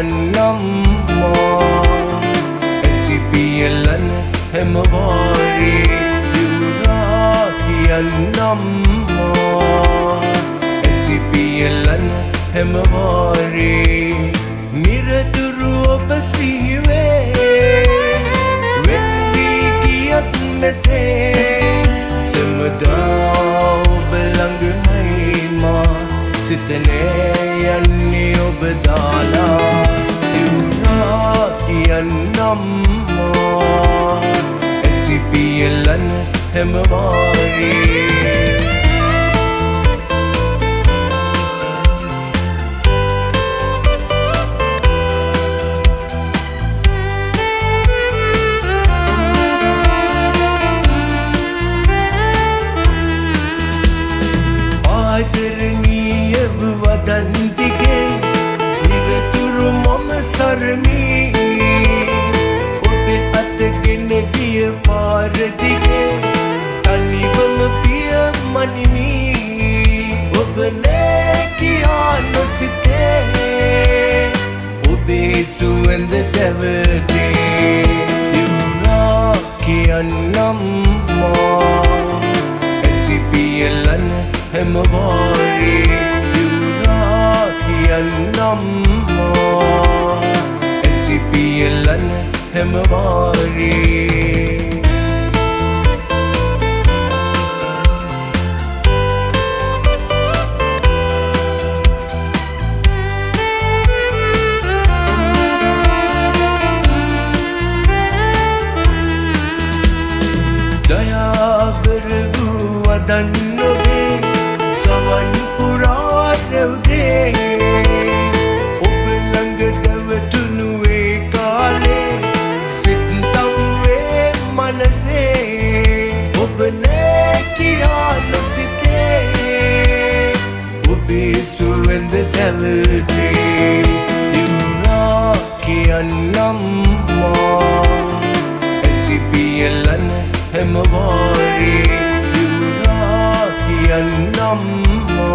කියන්නම්මා SCPLN හැමවාරේ දිවුරා කියන්නම්මා SCPLN හැමවාරේ නිරතුරු ඔබ සිහිවේ වෙන්වී ගියත් මෙසේ සමදා ඔබ ළඟමයි මා සිතනේ යන්නේ ඔබ දාලා දිවුරා කියන්නම්මා SCPLN හැමවාරේ ආදරණීයව වදන්තිගේ නිරතුරු මම සරණී ඔබේ අතගෙන ගිය පාර දිගේ තනිවම පිය මනිමි ඔබ නෑ කියා නොසිතේ ඔබේ සුවඳ දැවටේ දිවුරා කියන්නම්මා SCPLN හැමවාරේ දිවුරා කියන්නම්මා SCPLN හැමවාරේ දයාබර වූ වදන් ඔබේ සවන් පුරා රැව්දේ ඔබ ළඟ දැවටුණුවේ කාලේ සිත්තම් වේ මනසේ ඔබ නෑ කියා නොසිතේ ඔබේ සුවඳ දැවටේ දිවුරා කියන්නම්මා SCPLN හැමවාරේ දිවුරා කියන්නම්මා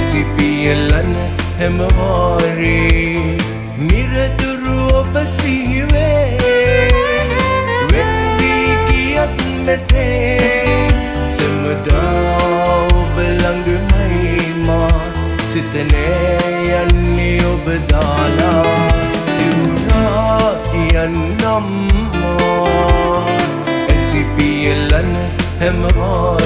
SCPLN හැමවාරේ නිරතුරු ඔබ සිහිවේ වෙන්වී ගියත් මෙසේ සමදා ඔබ ළඟමයි මා සිතනේ යන්නේ ඔබ දාලා දිවුරා කියන්නම්මා SCPLN හැමවාරේ